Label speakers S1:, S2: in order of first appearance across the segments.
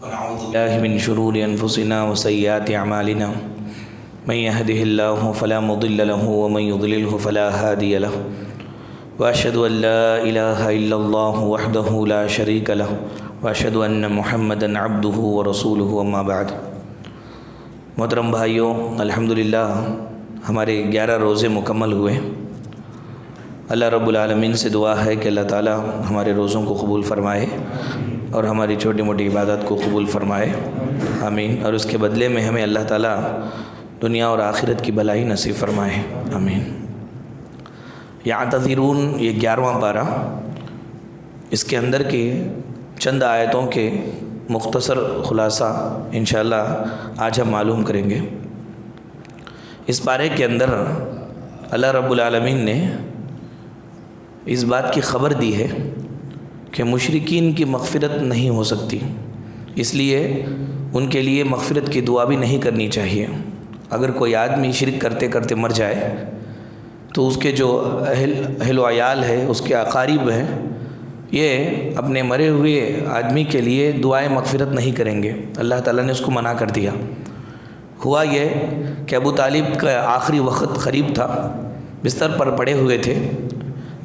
S1: ونعوذ بالله من شرور أنفسنا وسيئات أعمالنا من يهده الله فلا مضل له ومن يضلله فلا هادي له وأشهد أن لا إله إلا الله وحده لا شريك له وأشهد أن محمدا عبده ورسوله أما بعد۔ محترم بھائیوں، الحمدللہ ہمارے 11 روزے مکمل ہوئے۔ اللہ رب العالمین سے دعا ہے کہ اللہ تعالی ہمارے روزوں کو قبول فرمائے اور ہماری چھوٹی موٹی عبادت کو قبول فرمائے، آمین۔ اور اس کے بدلے میں ہمیں اللہ تعالی دنیا اور آخرت کی بھلائی نصیب فرمائے، آمین۔ یعتذرون، یہ 11واں پارہ، اس کے اندر کی چند آیتوں کے مختصر خلاصہ انشاءاللہ آج ہم معلوم کریں گے۔ اس پارے کے اندر اللہ رب العالمین نے اس بات کی خبر دی ہے کہ مشرکین کی مغفرت نہیں ہو سکتی، اس لیے ان کے لیے مغفرت کی دعا بھی نہیں کرنی چاہیے۔ اگر کوئی آدمی شرک کرتے کرتے مر جائے تو اس کے جو اہل و عیال ہے، اس کے اقارب ہیں، یہ اپنے مرے ہوئے آدمی کے لیے دعائیں مغفرت نہیں کریں گے۔ اللہ تعالیٰ نے اس کو منع کر دیا۔ ہوا یہ کہ ابو طالب کا آخری وقت قریب تھا، بستر پر پڑے ہوئے تھے۔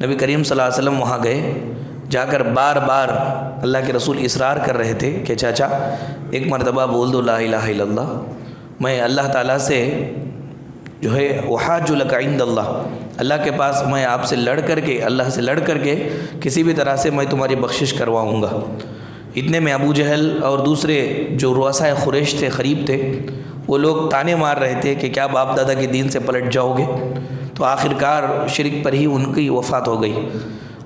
S1: نبی کریم صلی اللہ علیہ وسلم وہاں گئے، جا کر بار بار اللہ کے رسول اصرار کر رہے تھے کہ چاچا ایک مرتبہ بول دو لا الہ الا اللہ، میں اللہ تعالیٰ سے جو ہے احاج لک عند اللہ، اللہ کے پاس میں آپ سے لڑ کر کے، اللہ سے لڑ کر کے کسی بھی طرح سے میں تمہاری بخشش کرواؤں گا۔ اتنے میں ابو جہل اور دوسرے جو رؤساء قریش تھے، قریب تھے، وہ لوگ تانے مار رہے تھے کہ کیا باپ دادا کے دین سے پلٹ جاؤ گے؟ تو آخرکار شرک پر ہی ان کی وفات ہو گئی۔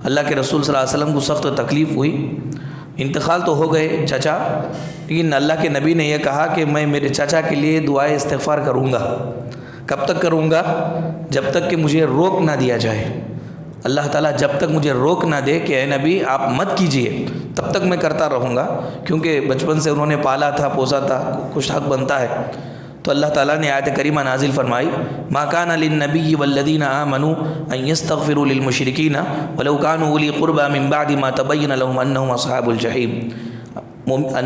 S1: اللہ کے رسول صلی اللہ علیہ وسلم کو سخت تکلیف ہوئی، انتقال تو ہو گئے چچا، لیکن اللہ کے نبی نے یہ کہا کہ میں میرے چچا کے لیے دعائے استغفار کروں گا۔ کب تک کروں گا؟ جب تک کہ مجھے روک نہ دیا جائے۔ اللہ تعالیٰ جب تک مجھے روک نہ دے کہ اے نبی آپ مت کیجئے، تب تک میں کرتا رہوں گا، کیونکہ بچپن سے انہوں نے پالا تھا، پوسا تھا، کچھ حق بنتا ہے۔ تو اللہ تعالیٰ نے آیت کریمہ نازل فرمائی، ما کان للنبی والذین آمنوا ان یستغفروا للمشرکین ولو کانوا اولی قربی من بعد ما تبین لهم انہم اصحاب الجحیم۔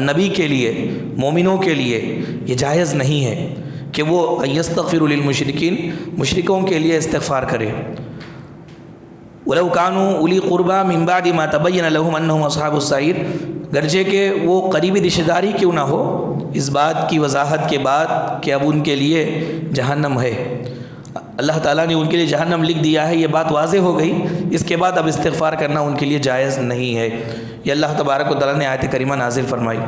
S1: نبی کے لیے، مومنوں کے لیے یہ جائز نہیں ہے کہ وہ ان یستغفروا للمشرکین، مشرکوں کے لیے استغفار کرے، ولو کانوا اولی قربی من بعد ما تبین لهم انہم اصحاب السعیر، گرچہ کہ وہ قریبی رشتہ داری کیوں نہ ہو، اس بات کی وضاحت کے بعد کہ اب ان کے لیے جہنم ہے، اللہ تعالیٰ نے ان کے لیے جہنم لکھ دیا ہے، یہ بات واضح ہو گئی۔ اس کے بعد اب استغفار کرنا ان کے لیے جائز نہیں ہے، یہ اللہ تبارک و تعالیٰ نے آیت کریمہ نازل فرمائی۔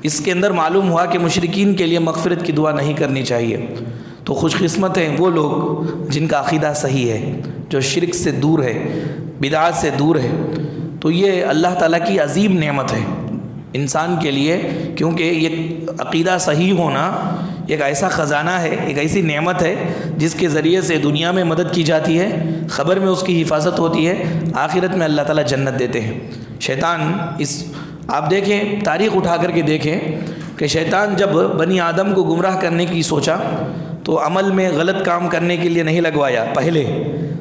S1: اس کے اندر معلوم ہوا کہ مشرکین کے لیے مغفرت کی دعا نہیں کرنی چاہیے۔ تو خوش قسمت ہیں وہ لوگ جن کا عقیدہ صحیح ہے، جو شرک سے دور ہے، بدعات سے دور ہے۔ تو یہ اللہ تعالیٰ کی عظیم نعمت ہے انسان کے لیے، کیونکہ یہ عقیدہ صحیح ہونا ایک ایسا خزانہ ہے، ایک ایسی نعمت ہے جس کے ذریعے سے دنیا میں مدد کی جاتی ہے، قبر میں اس کی حفاظت ہوتی ہے، آخرت میں اللہ تعالیٰ جنت دیتے ہیں۔ شیطان آپ دیکھیں، تاریخ اٹھا کر کے دیکھیں کہ شیطان جب بنی آدم کو گمراہ کرنے کی سوچا تو عمل میں غلط کام کرنے کے لیے نہیں لگوایا،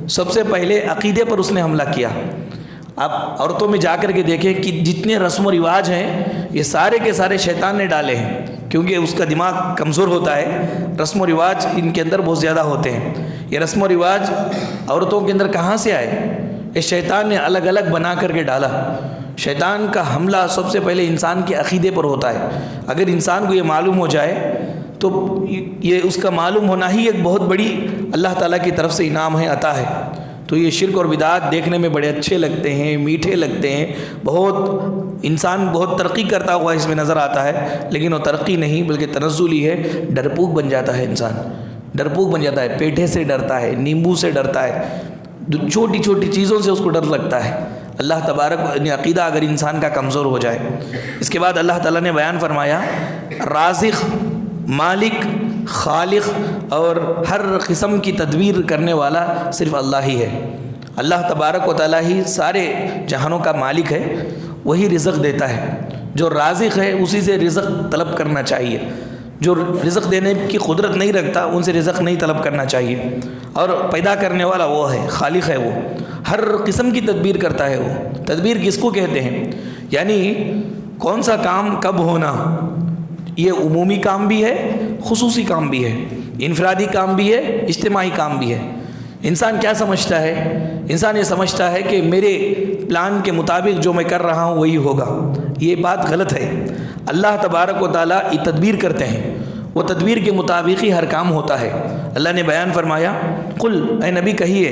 S1: سب سے پہلے عقیدے پر اس نے حملہ کیا۔ آپ عورتوں میں جا کر کے دیکھیں کہ جتنے رسم و رواج ہیں یہ سارے کے سارے شیطان نے ڈالے ہیں، کیونکہ اس کا دماغ کمزور ہوتا ہے، رسم و رواج ان کے اندر بہت زیادہ ہوتے ہیں۔ یہ رسم و رواج عورتوں کے اندر کہاں سے آئے؟ یہ شیطان نے الگ الگ بنا کر کے ڈالا۔ شیطان کا حملہ سب سے پہلے انسان کے عقیدے پر ہوتا ہے۔ اگر انسان کو یہ معلوم ہو جائے تو یہ اس کا معلوم ہونا ہی ایک بہت بڑی اللہ تعالیٰ کی طرف سے انعام ہے، عطا ہے۔ تو یہ شرک اور بدعات دیکھنے میں بڑے اچھے لگتے ہیں، میٹھے لگتے ہیں، بہت انسان بہت ترقی کرتا ہوا اس میں نظر آتا ہے، لیکن وہ ترقی نہیں بلکہ تنزل ہی ہے۔ ڈرپوک بن جاتا ہے انسان، ڈرپوک بن جاتا ہے، پیٹھے سے ڈرتا ہے، نیمبو سے ڈرتا ہے، چھوٹی چھوٹی چیزوں سے اس کو ڈر لگتا ہے۔ اللہ تبارک عقیدہ اگر انسان کا کمزور ہو جائے۔ اس کے بعد اللہ تعالیٰ نے بیان فرمایا، رازق، مالک، خالق اور ہر قسم کی تدبیر کرنے والا صرف اللہ ہی ہے۔ اللہ تبارک و تعالیٰ ہی سارے جہانوں کا مالک ہے، وہی رزق دیتا ہے۔ جو رازق ہے اسی سے رزق طلب کرنا چاہیے، جو رزق دینے کی قدرت نہیں رکھتا ان سے رزق نہیں طلب کرنا چاہیے۔ اور پیدا کرنے والا وہ ہے، خالق ہے، وہ ہر قسم کی تدبیر کرتا ہے۔ وہ تدبیر کس کو کہتے ہیں؟ یعنی کون سا کام کب ہونا، یہ عمومی کام بھی ہے، خصوصی کام بھی ہے، انفرادی کام بھی ہے، اجتماعی کام بھی ہے۔ انسان کیا سمجھتا ہے؟ انسان یہ سمجھتا ہے کہ میرے پلان کے مطابق جو میں کر رہا ہوں وہی ہوگا، یہ بات غلط ہے۔ اللہ تبارک و تعالیٰ یہ تدبیر کرتے ہیں، وہ تدبیر کے مطابق ہی ہر کام ہوتا ہے۔ اللہ نے بیان فرمایا، قل اے نبی کہیے،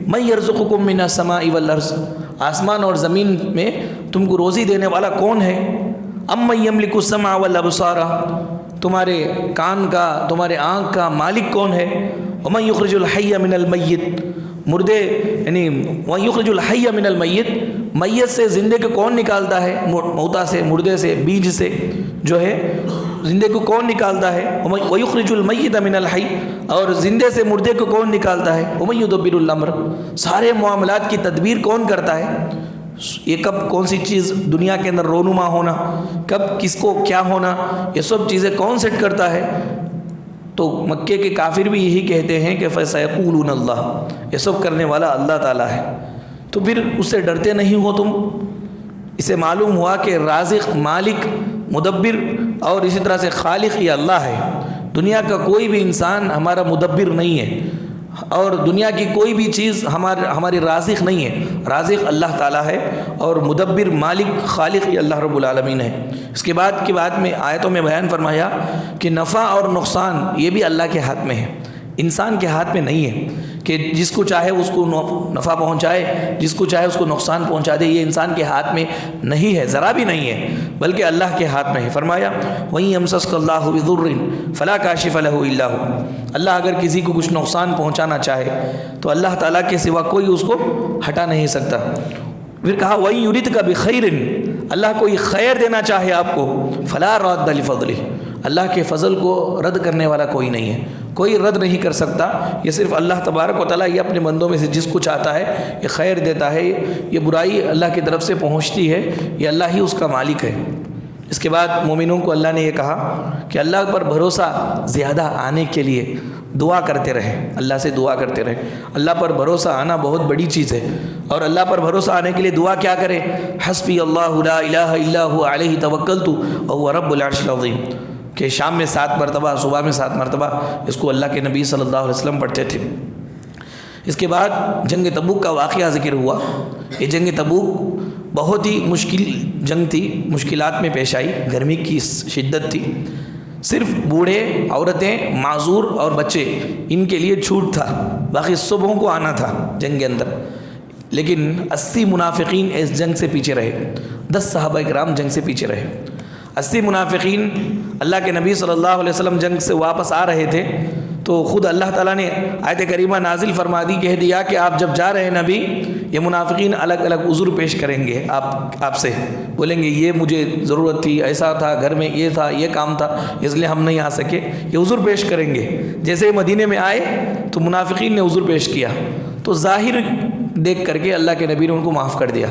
S1: من یرزقکم من السماء والارض، آسمان اور زمین میں تم کو روزی دینے والا کون ہے؟ امن یملک السمع والابصار، تمہارے کان کا، تمہارے آنکھ کا مالک کون ہے؟ ومن یخرج الحی من المیت، مردے یعنی ومن یخرج الحی من المیت، میت سے زندے کو کون نکالتا ہے؟ موتا سے، مردے سے، بیج سے جو ہے زندے کو کون نکالتا ہے؟ ویخرج المیت من الحی، اور زندے سے مردے کو کون نکالتا ہے؟ ومن یدبر الامر، سارے معاملات کی تدبیر کون کرتا ہے؟ یہ کب کون سی چیز دنیا کے اندر رونما ہونا، کب کس کو کیا ہونا، یہ سب چیزیں کون سیٹ کرتا ہے؟ تو مکے کے کافر بھی یہی کہتے ہیں کہ فَسَيَقُولُونَ اللَّهُ، یہ سب کرنے والا اللہ تعالیٰ ہے۔ تو پھر اس سے ڈرتے نہیں ہو تم؟ اسے معلوم ہوا کہ رازق، مالک، مدبر اور اسی طرح سے خالق یہ اللہ ہے۔ دنیا کا کوئی بھی انسان ہمارا مدبر نہیں ہے، اور دنیا کی کوئی بھی چیز ہماری رازق نہیں ہے۔ رازق اللہ تعالیٰ ہے، اور مدبر، مالک، خالق یہ اللہ رب العالمین ہے۔ اس کے بعد میں آیتوں میں بیان فرمایا کہ نفع اور نقصان یہ بھی اللہ کے ہاتھ میں ہے، انسان کے ہاتھ میں نہیں ہے کہ جس کو چاہے اس کو نفع پہنچائے، جس کو چاہے اس کو نقصان پہنچا دے۔ یہ انسان کے ہاتھ میں نہیں ہے، ذرا بھی نہیں ہے، بلکہ اللہ کے ہاتھ میں ہے۔ فرمایا وَإِن يَمْسَسْكَ اللَّهُ بِضُرٍّ فَلَا كَاشِفَ لَهُ إِلَّا هُوَ، اللہ اگر کسی کو کچھ نقصان پہنچانا چاہے تو اللہ تعالیٰ کے سوا کوئی اس کو ہٹا نہیں سکتا۔ پھر کہا وَإِن يُرِدْكَ بِخَيْرٍ، اللہ کوئی خیر دینا چاہے آپ کو، فَلَا رَادَّ لِفَضْلِهِ، اللہ کے فضل کو رد کرنے والا کوئی نہیں ہے، کوئی رد نہیں کر سکتا۔ یہ صرف اللہ تبارک و تعالیٰ یہ اپنے بندوں میں سے جس کو چاہتا ہے یہ خیر دیتا ہے، یہ برائی اللہ کی طرف سے پہنچتی ہے، یہ اللہ ہی اس کا مالک ہے۔ اس کے بعد مومنوں کو اللہ نے یہ کہا کہ اللہ پر بھروسہ زیادہ آنے کے لیے دعا کرتے رہے، اللہ سے دعا کرتے رہے۔ اللہ پر بھروسہ آنا بہت بڑی چیز ہے، اور اللہ پر بھروسہ آنے کے لیے دعا کیا کرے؟ حسبی اللہ لا الہ الا هو علیہ توکلت وهو رب العرش العظیم، کہ شام میں 7 مرتبہ، صبح میں 7 مرتبہ اس کو اللہ کے نبی صلی اللہ علیہ وسلم پڑھتے تھے۔ اس کے بعد جنگ تبوک کا واقعہ ذکر ہوا۔ یہ جنگ تبوک بہت ہی مشکل جنگ تھی، مشکلات میں پیش آئی، گرمی کی شدت تھی، صرف بوڑھے، عورتیں، معذور اور بچے ان کے لیے چھوٹ تھا، باقی صبحوں کو آنا تھا جنگ کے اندر۔ لیکن 80 منافقین اس جنگ سے پیچھے رہے، 10 صحابہ کرام جنگ سے پیچھے رہے۔ 80 منافقین اللہ کے نبی صلی اللہ علیہ وسلم جنگ سے واپس آ رہے تھے تو خود اللہ تعالیٰ نے آیت کریمہ نازل فرما دی، کہہ دیا کہ آپ جب جا رہے ہیں نبی، یہ منافقین الگ الگ عذر پیش کریں گے آپ سے، بولیں گے یہ مجھے ضرورت تھی، ایسا تھا، گھر میں یہ تھا، یہ کام تھا، اس لیے ہم نہیں آ سکے، یہ عذر پیش کریں گے۔ جیسے مدینے میں آئے تو منافقین نے عذر پیش کیا، تو ظاہر دیکھ کر کے اللہ کے نبی نے ان کو معاف کر دیا۔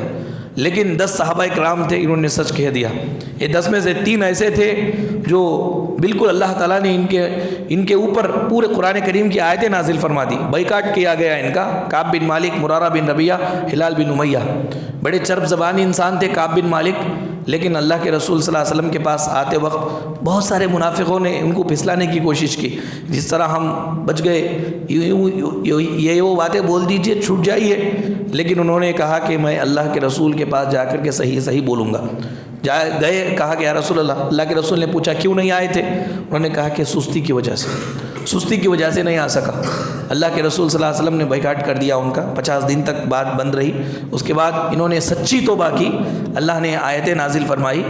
S1: لیکن 10 صحابہ کرام تھے، انہوں نے سچ کہہ دیا۔ یہ 10 میں سے 3 ایسے تھے جو بالکل اللہ تعالیٰ نے ان کے اوپر پورے قرآن کریم کی آیتیں نازل فرما دی، بائیکاٹ کیا گیا ان کا۔ کعب بن مالک، مرارہ بن ربیہ، ہلال بن امیہ، بڑے چرب زبانی انسان تھے کعب بن مالک، لیکن اللہ کے رسول صلی اللہ علیہ وسلم کے پاس آتے وقت بہت سارے منافقوں نے ان کو پھسلانے کی کوشش کی، جس طرح ہم بچ گئے، یہ وہ باتیں بول دیجئے، چھوٹ جائیے، لیکن انہوں نے کہا کہ میں اللہ کے رسول کے پاس جا کر کے صحیح بولوں گا۔ گئے، کہا کہ یا رسول اللہ کے رسول نے پوچھا کیوں نہیں آئے تھے؟ انہوں نے کہا کہ سستی کی وجہ سے نہیں آ سکا۔ اللہ کے رسول صلی اللہ علیہ وسلم نے بائیکاٹ کر دیا ان کا، 50 دن تک بات بند رہی۔ اس کے بعد انہوں نے سچی توبہ کی، اللہ نے آیتیں نازل فرمائی،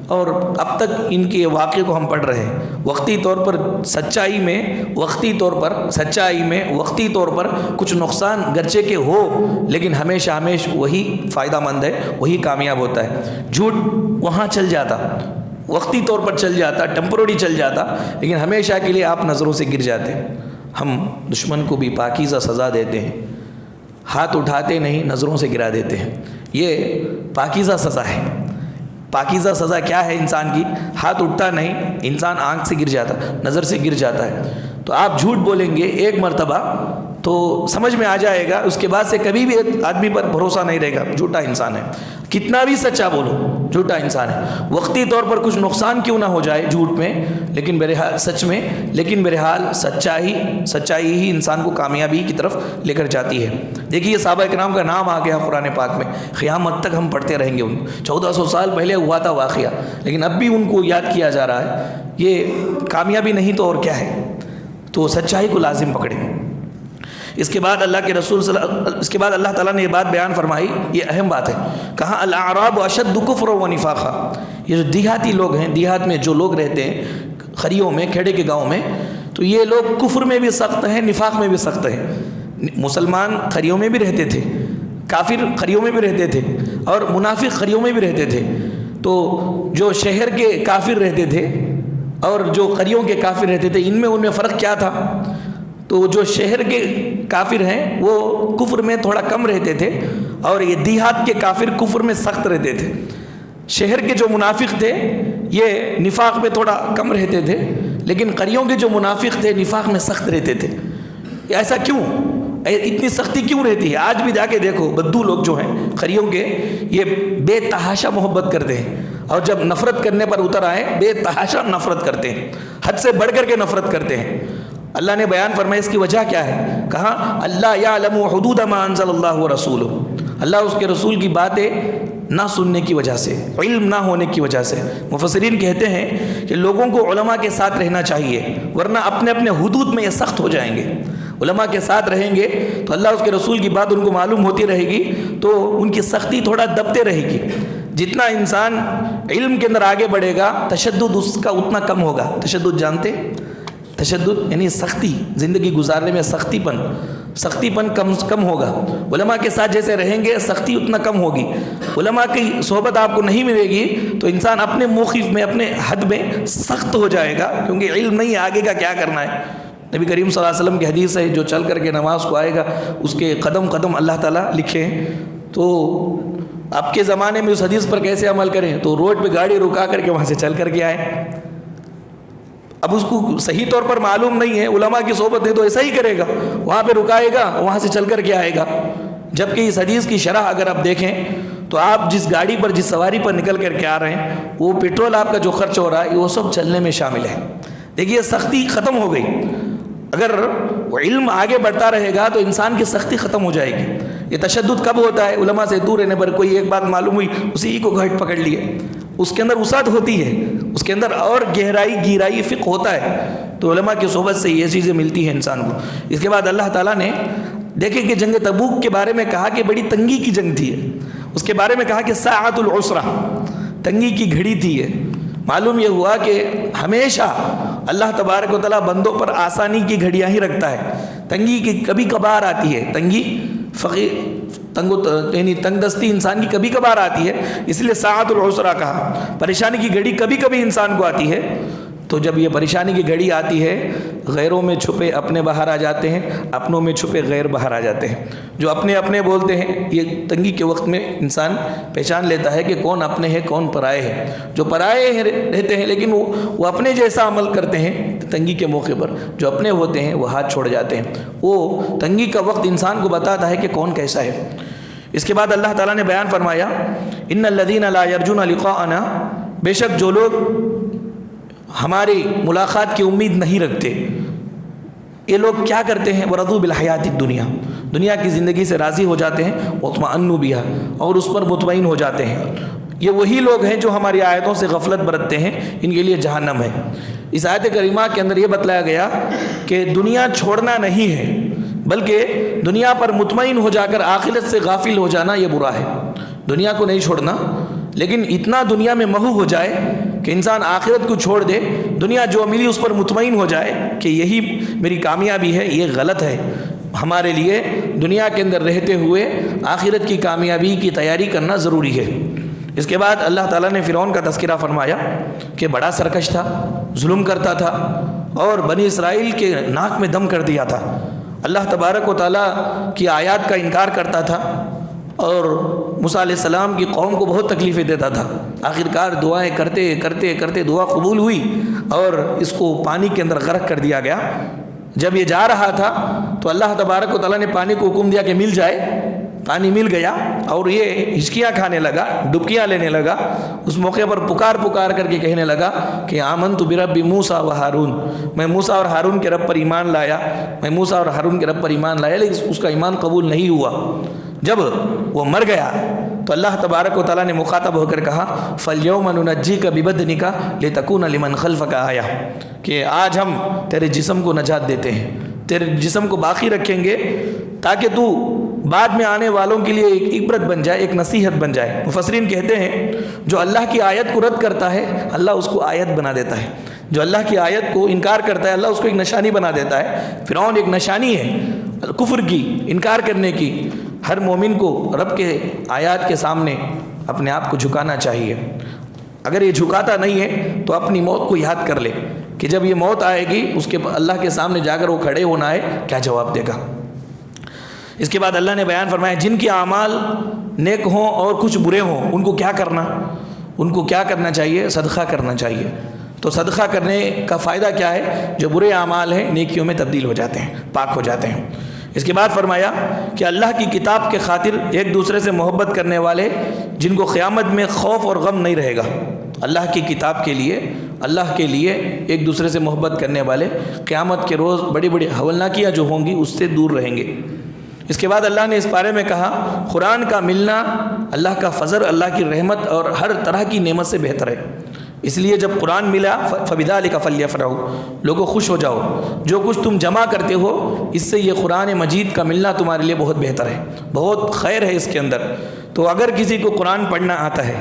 S1: اور اب تک ان کے واقعے کو ہم پڑھ رہے ہیں۔ وقتی طور پر سچائی میں وقتی طور پر کچھ نقصان گرچہ کہ ہو، لیکن ہمیشہ وہی فائدہ مند ہے، وہی کامیاب ہوتا ہے۔ جھوٹ وہاں چل جاتا، وقتی طور پر چل جاتا، ٹیمپروری چل جاتا، لیکن ہمیشہ کے لیے آپ نظروں سے گر جاتے۔ ہم دشمن کو بھی پاکیزہ سزا دیتے ہیں، ہاتھ اٹھاتے نہیں، نظروں سے گرا دیتے ہیں، یہ پاکیزہ سزا ہے۔ پاکیزہ سزا کیا ہے انسان کی؟ ہاتھ اٹھتا نہیں، انسان آنکھ سے گر جاتا، نظر سے گر جاتا ہے۔ تو آپ جھوٹ بولیں گے 1 مرتبہ تو سمجھ میں آ جائے گا، اس کے بعد سے کبھی بھی آدمی پر بھروسہ نہیں رہے گا، جھوٹا انسان ہے، کتنا بھی سچا بولو جھوٹا انسان ہے، وقتی طور پر کچھ نقصان کیوں نہ ہو جائے جھوٹ میں، لیکن بہرحال سچ میں، لیکن بہرحال سچائی ہی انسان کو کامیابی کی طرف لے کر جاتی ہے۔ دیکھیے صحابہ کرام کا نام آ گیا قرآن پاک میں، قیامت تک ہم پڑھتے رہیں گے، 1400 سال پہلے ہوا تھا واقعہ، لیکن اب بھی ان کو یاد کیا جا رہا ہے۔ یہ کامیابی نہیں تو اور کیا ہے؟ تو سچائی کو لازم پکڑیں۔ اس کے بعد اللہ تعالیٰ نے یہ بات بیان فرمائی، یہ اہم بات ہے، کہا الاعراب اشد کفرا و نفاقا، یہ جو دیہاتی لوگ ہیں، دیہات میں جو لوگ رہتے ہیں، خریوں میں، کھیڑے کے گاؤں میں، تو یہ لوگ کفر میں بھی سخت ہیں، نفاق میں بھی سخت ہیں۔ مسلمان خریوں میں بھی رہتے تھے، کافر خریوں میں بھی رہتے تھے، اور منافق خریوں میں بھی رہتے تھے۔ تو جو شہر کے کافر رہتے تھے اور جو خریوں کے کافر رہتے تھے، ان میں فرق کیا تھا؟ تو جو شہر کے کافر ہیں وہ کفر میں تھوڑا کم رہتے تھے، اور یہ دیہات کے کافر کفر میں سخت رہتے تھے۔ شہر کے جو منافق تھے یہ نفاق میں تھوڑا کم رہتے تھے، لیکن قریوں کے جو منافق تھے نفاق میں سخت رہتے تھے۔ ایسا کیوں؟ اتنی سختی کیوں رہتی ہے؟ آج بھی جا کے دیکھو، بدو لوگ جو ہیں قریوں کے، یہ بے تحاشا محبت کرتے ہیں، اور جب نفرت کرنے پر اتر آئے بے تحاشا نفرت کرتے ہیں، حد سے بڑھ کر کے نفرت کرتے ہیں۔ اللہ نے بیان فرمایا اس کی وجہ کیا ہے، کہا اللہ یعلم حدود ما انزل اللہ ورسولہ، اللہ اس کے رسول کی باتیں نہ سننے کی وجہ سے، علم نہ ہونے کی وجہ سے۔ مفسرین کہتے ہیں کہ لوگوں کو علماء کے ساتھ رہنا چاہیے، ورنہ اپنے اپنے حدود میں یہ سخت ہو جائیں گے۔ علماء کے ساتھ رہیں گے تو اللہ اس کے رسول کی بات ان کو معلوم ہوتی رہے گی، تو ان کی سختی تھوڑا دبتے رہے گی۔ جتنا انسان علم کے اندر آگے بڑھے گا تشدد اس کا اتنا کم ہوگا۔ تشدد جانتے؟ تشدد یعنی سختی، زندگی گزارنے میں سختی پن کم ہوگا۔ علماء کے ساتھ جیسے رہیں گے سختی اتنا کم ہوگی۔ علماء کی صحبت آپ کو نہیں ملے گی تو انسان اپنے موقف میں، اپنے حد میں سخت ہو جائے گا، کیونکہ علم نہیں ہے آگے کا کیا کرنا ہے۔ نبی کریم صلی اللہ علیہ وسلم کی حدیث ہے، جو چل کر کے نماز کو آئے گا اس کے قدم قدم اللہ تعالیٰ لکھے ہیں۔ تو آپ کے زمانے میں اس حدیث پر کیسے عمل کریں؟ تو روڈ پہ گاڑی رکا کر کے وہاں سے چل کر کے آئے۔ اب اس کو صحیح طور پر معلوم نہیں ہے، علماء کی صحبت ہے تو ایسا ہی کرے گا، وہاں پہ رکائے گا، وہاں سے چل کر کے آئے گا۔ جبکہ اس حدیث کی شرح اگر آپ دیکھیں تو آپ جس گاڑی پر، جس سواری پر نکل کر کے آ رہے ہیں، وہ پیٹرول آپ کا جو خرچ ہو رہا ہے وہ سب چلنے میں شامل ہے۔ دیکھیے سختی ختم ہو گئی۔ اگر وہ علم آگے بڑھتا رہے گا تو انسان کی سختی ختم ہو جائے گی۔ یہ تشدد کب ہوتا ہے؟ علماء سے دور رہنے پر، کوئی ایک بات معلوم ہوئی اسی کو گھٹ پکڑ لیے، اس کے اندر وسعت ہوتی ہے، اس کے اندر اور گہرائی فقہ ہوتا ہے، تو علماء کی صحبت سے یہ چیزیں ملتی ہیں انسان کو۔ اس کے بعد اللہ تعالیٰ نے دیکھیں کہ جنگ تبوک کے بارے میں کہا کہ بڑی تنگی کی جنگ تھی، اس کے بارے میں کہا کہ ساعۃ العسرہ، تنگی کی گھڑی تھی۔ معلوم یہ ہوا کہ ہمیشہ اللہ تبارک و تعالیٰ بندوں پر آسانی کی گھڑیاں ہی رکھتا ہے، تنگی کی کبھی کبھار آتی ہے، تنگ دستی انسان کی کبھی کبھار آتی ہے، اس لیے ساعۃ العسرہ کہا۔ پریشانی کی گھڑی کبھی کبھی انسان کو آتی ہے، تو جب یہ پریشانی کی گھڑی آتی ہے، غیروں میں چھپے اپنے باہر آ جاتے ہیں، اپنوں میں چھپے غیر باہر آ جاتے ہیں۔ جو اپنے بولتے ہیں، یہ تنگی کے وقت میں انسان پہچان لیتا ہے کہ کون اپنے ہیں کون پرائے ہیں۔ جو پرائے رہتے ہیں لیکن وہ اپنے جیسا عمل کرتے ہیں تنگی کے موقع پر، جو اپنے ہوتے ہیں وہ ہاتھ چھوڑ جاتے ہیں۔ وہ تنگی کا وقت انسان کو بتاتا ہے کہ کون کیسا ہے۔ اس کے بعد اللہ تعالیٰ نے بیان فرمایا، ان الذین لا یرجون لقاءنا، بے شک جو لوگ ہماری ملاقات کی امید نہیں رکھتے، یہ لوگ کیا کرتے ہیں؟ وَرَضُوا بِالْحَيَاةِ الدُّنْيَا، دنیا کی زندگی سے راضی ہو جاتے ہیں، وَاطْمَأَنُّوا بِهَا، اور اس پر مطمئن ہو جاتے ہیں۔ یہ وہی لوگ ہیں جو ہماری آیتوں سے غفلت برتتے ہیں، ان کے لیے جہنم ہے۔ اس آیت کریمہ کے اندر یہ بتلایا گیا کہ دنیا چھوڑنا نہیں ہے، بلکہ دنیا پر مطمئن ہو جا کر آخرت سے غافل ہو جانا یہ برا ہے۔ دنیا کو نہیں چھوڑنا، لیکن اتنا دنیا میں محو ہو جائے کہ انسان آخرت کو چھوڑ دے، دنیا جو ملی اس پر مطمئن ہو جائے کہ یہی میری کامیابی ہے، یہ غلط ہے۔ ہمارے لیے دنیا کے اندر رہتے ہوئے آخرت کی کامیابی کی تیاری کرنا ضروری ہے۔ اس کے بعد اللہ تعالیٰ نے فرعون کا تذکرہ فرمایا کہ بڑا سرکش تھا، ظلم کرتا تھا، اور بنی اسرائیل کے ناک میں دم کر دیا تھا۔ اللہ تبارک و تعالیٰ کی آیات کا انکار کرتا تھا، اور موسیٰ علیہ السلام کی قوم کو بہت تکلیفیں دیتا تھا۔ آخرکار دعائیں کرتے کرتے کرتے دعا قبول ہوئی، اور اس کو پانی کے اندر غرق کر دیا گیا۔ جب یہ جا رہا تھا تو اللہ تبارک و تعالیٰ نے پانی کو حکم دیا کہ مل جائے، پانی مل گیا اور یہ ہچکیاں کھانے لگا، ڈبکیاں لینے لگا۔ اس موقع پر پکار کر کے کہنے لگا کہ آمنت برب موسیٰ و ہارون، میں موسیٰ اور ہارون کے رب پر ایمان لایا، میں موسیٰ اور ہارون کے رب پر ایمان لایا، لیکن اس کا ایمان قبول نہیں ہوا۔ جب وہ مر گیا تو اللہ تبارک و تعالیٰ نے مخاطب ہو کر کہا فَالْيَوْمَ نُنَجِّيكَ بِبَدْنِكَ لِتَكُونَ لِمَنْ خَلْفَكَ آیَةً، کہ آج ہم تیرے جسم کو نجات دیتے ہیں، تیرے جسم کو باقی رکھیں گے تاکہ تو بعد میں آنے والوں کے لیے ایک عبرت بن جائے، ایک نصیحت بن جائے۔ مفسرین کہتے ہیں جو اللہ کی آیت کو رد کرتا ہے اللہ اس کو آیت بنا دیتا ہے، جو اللہ کی آیت کو انکار کرتا ہے اللہ اس کو ایک نشانی بنا دیتا ہے۔ فرعون ایک نشانی ہے کفر کی، انکار کرنے کی۔ ہر مومن کو رب کے آیات کے سامنے اپنے آپ کو جھکانا چاہیے۔ اگر یہ جھکاتا نہیں ہے تو اپنی موت کو یاد کر لے کہ جب یہ موت آئے گی اس کے اللہ کے سامنے جا کر وہ کھڑے ہونا ہے، کیا جواب دے گا۔ اس کے بعد اللہ نے بیان فرمایا جن کے اعمال نیک ہوں اور کچھ برے ہوں ان کو کیا کرنا چاہیے، صدقہ کرنا چاہیے۔ تو صدقہ کرنے کا فائدہ کیا ہے؟ جو برے اعمال ہیں نیکیوں میں تبدیل ہو جاتے ہیں، پاک ہو جاتے ہیں۔ اس کے بعد فرمایا کہ اللہ کی کتاب کے خاطر ایک دوسرے سے محبت کرنے والے جن کو قیامت میں خوف اور غم نہیں رہے گا، اللہ کی کتاب کے لیے، اللہ کے لیے ایک دوسرے سے محبت کرنے والے قیامت کے روز بڑی بڑی ہولناکیاں جو ہوں گی اس سے دور رہیں گے۔ اس کے بعد اللہ نے اس بارے میں کہا قرآن کا ملنا اللہ کا فضل، اللہ کی رحمت اور ہر طرح کی نعمت سے بہتر ہے۔ اس لیے جب قرآن ملا فَبِذَلِكَ فَلْيَفْرَحُوا، لوگوں خوش ہو جاؤ، جو کچھ تم جمع کرتے ہو اس سے یہ قرآن مجید کا ملنا تمہارے لیے بہت بہتر ہے، بہت خیر ہے اس کے اندر۔ تو اگر کسی کو قرآن پڑھنا آتا ہے،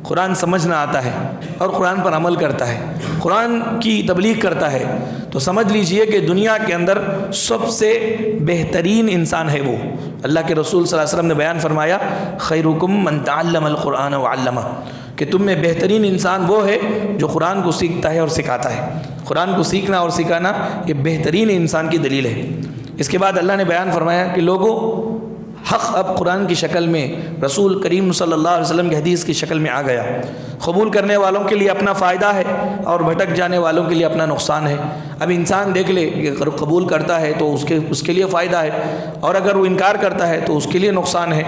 S1: قرآن سمجھنا آتا ہے اور قرآن پر عمل کرتا ہے، قرآن کی تبلیغ کرتا ہے، تو سمجھ لیجئے کہ دنیا کے اندر سب سے بہترین انسان ہے وہ۔ اللہ کے رسول صلی اللہ علیہ وسلم نے بیان فرمایا خیرکم من تعلم القرآن وعلمہ، کہ تم میں بہترین انسان وہ ہے جو قرآن کو سیکھتا ہے اور سکھاتا ہے۔ قرآن کو سیکھنا اور سکھانا یہ بہترین انسان کی دلیل ہے۔ اس کے بعد اللہ نے بیان فرمایا کہ لوگوں حق اب قرآن کی شکل میں، رسول کریم صلی اللہ علیہ وسلم کی حدیث کی شکل میں آ گیا۔ قبول کرنے والوں کے لیے اپنا فائدہ ہے اور بھٹک جانے والوں کے لیے اپنا نقصان ہے۔ اب انسان دیکھ لے کہ اگر قبول کرتا ہے تو اس کے لیے فائدہ ہے، اور اگر وہ انکار کرتا ہے تو اس کے لیے نقصان ہے۔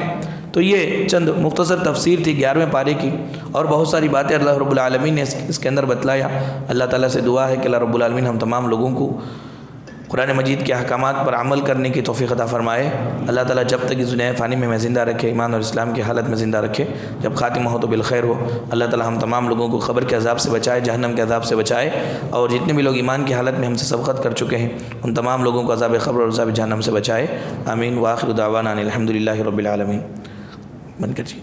S1: تو یہ چند مختصر تفسیر تھی 11ویں پارے کی، اور بہت ساری باتیں اللہ رب العالمین نے اس کے اندر بتلایا۔ اللہ تعالیٰ سے دعا ہے کہ اللہ رب العالمین ہم تمام لوگوں کو قرآن مجید کے احکامات پر عمل کرنے کی توفیق عطا فرمائے۔ اللہ تعالیٰ جب تک اس دنیا فانی میں زندہ رکھے، ایمان اور اسلام کی حالت میں زندہ رکھے، جب خاتمہ ہو تو بالخیر ہو۔ اللہ تعالیٰ ہم تمام لوگوں کو قبر کے عذاب سے بچائے، جہنم کے عذاب سے بچائے، اور جتنے بھی لوگ ایمان کی حالت میں ہم سے سبقت کر چکے ہیں ان تمام لوگوں کو عذاب قبر اور عذاب جہنم سے بچائے۔ آمین۔ وآخر دعوانا ان الحمد للہ رب العالمین۔ بند کر جی۔